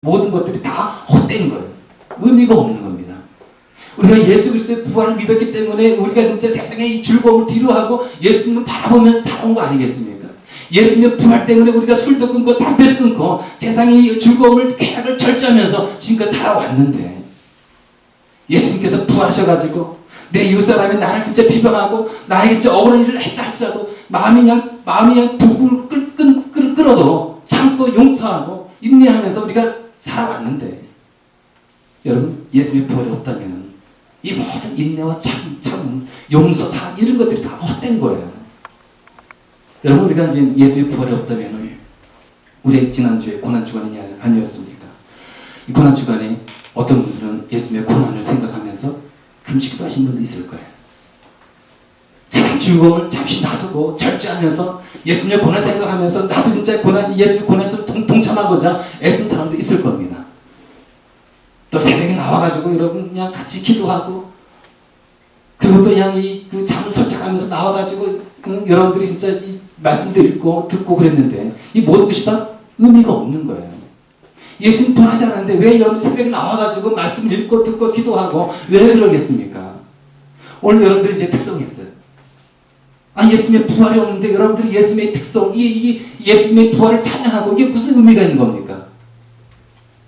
모든 것들이 다 헛된 거예요. 의미가 없는 겁니다. 우리가 예수 그리스도의 부활을 믿었기 때문에 우리가 진짜 세상의 즐거움을 뒤로하고 예수님을 바라보면서 살아온 거 아니겠습니까? 예수님의 부활 때문에 우리가 술도 끊고 담배도 끊고 세상의 즐거움을 쾌락을 절제하면서 지금까지 살아왔는데 예수님께서 부활하셔가지고 내 이웃사람이 나를 진짜 비방하고 나에게 진짜 억울한 일을 했다 할지라도 마음이 그냥 부풀 끓어도 참고 용서하고 인내하면서 우리가 살아왔는데 여러분 예수님의 부활이 없다면 이 모든 인내와 참 용서, 사랑 이런 것들이 다 헛된 거예요. 여러분 우리가 이제 예수님의 부활이 없다면 우리 지난주에 고난주간이 아니었습니까? 이 고난주간에 어떤 분들은 예수님의 고난을 생각하면서 금식도 하신 분도 있을 거예요. 세상 즐거움을 잠시 놔두고 절제하면서 예수님의 고난을 생각하면서 나도 진짜 예수님의 고난에 좀 동참하고자 애쓴 사람도 있을 겁니다. 또 새벽에 나와가지고 여러분 그냥 같이 기도하고 그리고 또 그냥 그 잠을 설착하면서 나와가지고 여러분들이 진짜 이 말씀도 읽고 듣고 그랬는데 이 모든 것이 다 의미가 없는 거예요. 예수님 부활하지 않았는데 왜 여러분 새벽에 나와가지고 말씀을 읽고 듣고 기도하고 왜 그러겠습니까? 오늘 여러분들이 이제 특성했어요. 예수님의 부활이 없는데 여러분들이 예수님의 특성, 예수님의 부활을 찬양하고 이게 무슨 의미가 있는 겁니까?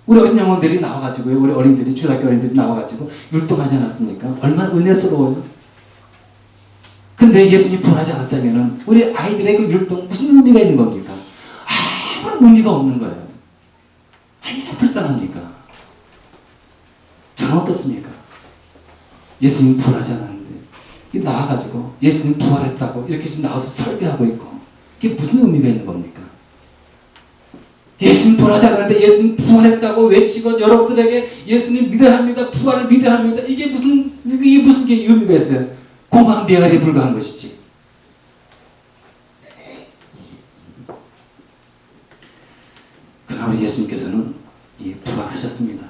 우리 어린 영혼들이 나와가지고요, 우리 어린들이, 주일학교 어린들이 나와가지고 율동하지 않았습니까? 얼마나 은혜스러워요. 근데 예수님이 부활하지 않았다면 우리 아이들의 그 율동 무슨 의미가 있는 겁니까? 아무런 의미가 없는 거예요. 얼마나 불쌍합니까? 저는 어떻습니까? 예수님 부활하지 않았는데 나와가지고 예수님 부활했다고 이렇게 지금 나와서 설교하고 있고 이게 무슨 의미가 있는 겁니까? 예수님 부활하지 않았는데 예수님 부활했다고 외치고 여러분들에게 예수님 믿어야 합니다. 부활을 믿어야 합니다. 이게 무슨 의미가 있어요? 공허한 비아리에 불과한 것이지. 그러나 우리 예수님께서는 부활하셨습니다.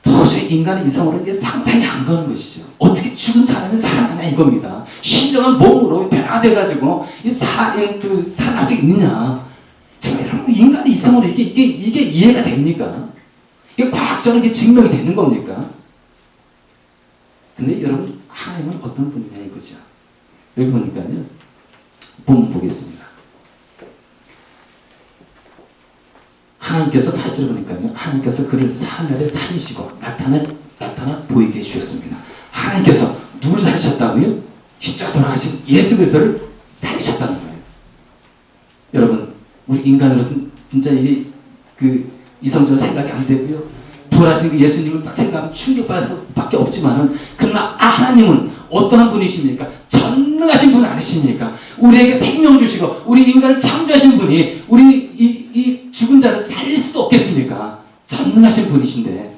도저히 인간의 이성으로 이게 상상이 안 가는 것이죠. 어떻게 죽은 사람이 살아나냐 이겁니다. 신령한 몸으로 변화돼가지고 살아날 수 있느냐. 정말 여러분 인간의 이성으로 이게 이해가 됩니까? 이게 과학적으로 이게 증명이 되는 겁니까? 근데 여러분 하나님은 어떤 분이냐 이거죠. 여기 보니까요. 본문 보겠습니다. 하나님께서 4절 보니까요. 하나님께서 그를 하늘에 살리시고 나타나 보이게 해주셨습니다. 하나님께서 누구를 살리셨다고요? 십자가 돌아가신 예수 그리스도를 살리셨다는 거예요. 여러분 우리 인간으로서는 진짜 이게 이성적으로 생각이 안 되고요. 부활하신 그 예수님을 딱 생각하면 충격받을 수밖에 없지만은 그러나 하나님은 어떠한 분이십니까? 전능하신 분 아니십니까? 우리에게 생명 주시고 우리 인간을 창조하신 분이 우리 이 죽은 자를 살릴 수도 없겠습니까? 전능하신 분이신데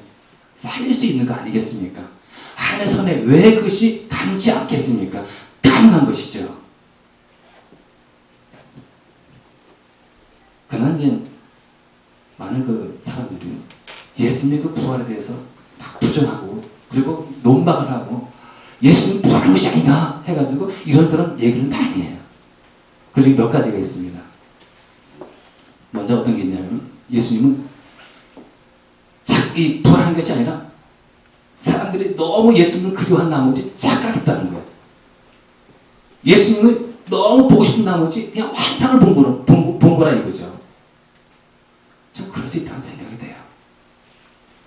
살릴 수 있는 거 아니겠습니까? 하나님의 선에 왜 그것이 가능치 않겠습니까? 가능한 것이죠. 그러나 이제 많은 사람들이 예수님의 그 부활에 대해서 막 부정하고 그리고 논박을 하고 예수님 부활한 것이 아니다 해가지고 이런저런 얘기를 많이 해요. 그 중에 몇 가지가 있습니다. 먼저 어떤 게 있냐면 예수님은 자기 부활한 것이 아니라 사람들이 너무 예수님을 그리워한 나머지 착각했다는 거예요. 예수님을 너무 보고 싶은 나머지 그냥 환상을 본 거라 이거죠. 좀 그럴 수 있다는 생각이 돼요.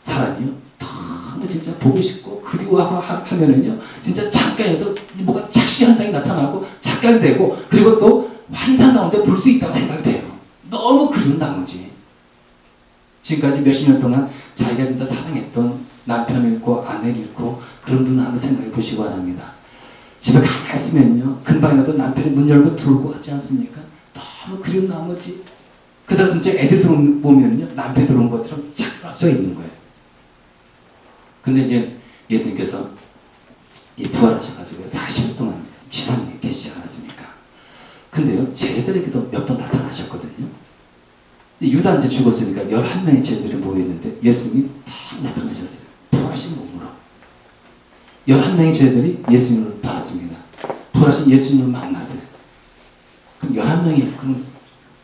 사람이요 너무 진짜 보고 싶고 그리워하고 하면은요 진짜 잠깐이라도 뭐가 착시 현상이 나타나고 착각이 되고 그리고 또 환상 가운데 볼 수 있다고 생각이 돼요. 너무 그리운 나머지 지금까지 몇십 년 동안 자기가 진짜 사랑했던 남편을 잃고 아내를 잃고 그런 분을 한번 생각해 보시기 바랍니다. 집에 가만히 있으면요 금방이라도 남편이 문 열고 들어올 것 같지 않습니까? 너무 그리운 나머지 그러다가 진짜 애들 들어오면요 남편이 들어온 것처럼 착각할 수 있는 거예요. 근데 이제 예수님께서 부활하셔가지고 40일 동안 지상에 계시지 않았습니까? 근데요 제자들에게도 몇 번 나타나셨거든요. 유다 이제 죽었으니까 11명의 제자들이 모여있는데 예수님이 딱 나타나셨어요. 부활하신 몸으로 11명의 제자들이 예수님을 봤습니다. 부활하신 예수님을 만났어요. 그럼 11명이 그럼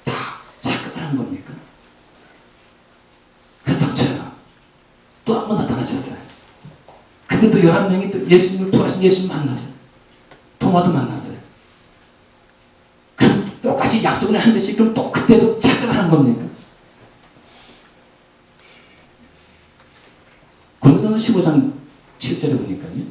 다 착각을 한 겁니까? 그렇다면 또 한 번 나타나셨어요. 근데 또 11명이 또 예수님을 부활하신 예수님 만났어요. 도마도 만났어요. 그럼 똑같이 약속을 한 듯이 그럼 또 그때도 착각을 한 겁니까? 고린도서 15장 7절에 보니까요.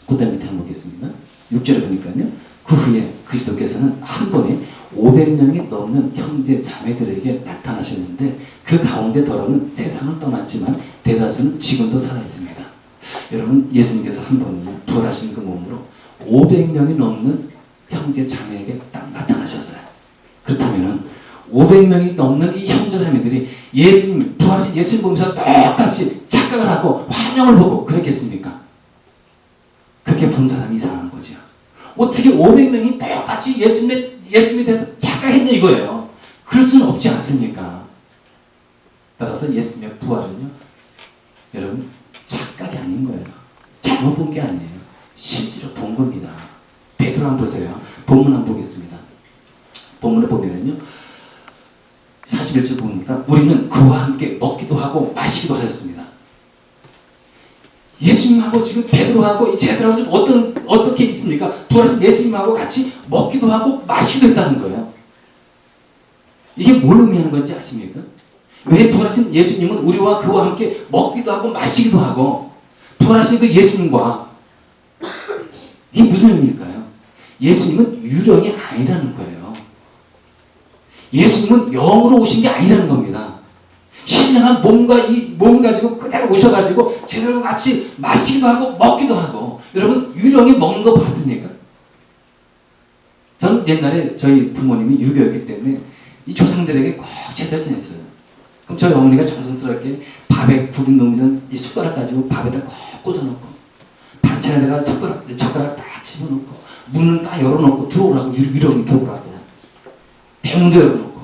그 다음 밑에 한번 보겠습니다. 6절에 보니까요. 그 후에 그리스도께서는 한 번에 500명이 넘는 형제 자매들에게 나타나셨는데 그 가운데 더러는 세상을 떠났지만 대다수는 지금도 살아있습니다. 여러분 예수님께서 한 번 부활하신 그 몸으로 500명이 넘는 형제 자매에게 딱 나타나셨어요. 그렇다면은 500명이 넘는 이 형제 자매들이 예수님 부활하신 예수님 보면서 똑같이 착각을 하고 환영을 보고 그랬겠습니까? 그렇게 본 사람이 이상한 거죠. 어떻게 500명이 똑같이 예수님에 대해서 착각했냐 이거예요. 그럴 수는 없지 않습니까? 따라서 예수님의 부활은요, 여러분 착각이 아닌 거예요. 잘못 본 게 아니에요. 실제로 본 겁니다. 베드로 한번 보세요. 본문 한번 보겠습니다. 본문을 보면은요, 41절 보니까 우리는 그와 함께 먹기도 하고 마시기도 하였습니다. 예수님하고 지금 베드로하고 이 제자들하고 지금 어떻게 있습니까? 부활하신 예수님하고 같이 먹기도 하고 마시기도 했다는 거예요. 이게 뭘 의미하는 건지 아십니까? 왜 부활하신 예수님은 우리와 그와 함께 먹기도 하고 마시기도 하고 부활하신 그 예수님과 이게 무슨 의미일까요? 예수님은 유령이 아니라는 거예요. 예수님은 영으로 오신 게 아니라는 겁니다. 신령한 몸 가지고 그대로 오셔가지고 제대로 같이 마시기도 하고 먹기도 하고. 여러분 유령이 먹는 거 봤습니까? 저는 옛날에 저희 부모님이 유교였기 때문에 이 조상들에게 꼭 제대로 지냈어요. 그럼 저희 어머니가 정성스럽게 밥에 국인 농전 이 숟가락 가지고 밥에다 꼭 꽂아놓고 반찬에다가 젓가락 딱 집어넣고 문은 딱 열어놓고 들어오라고 유령 들어오라고 대문도 열어놓고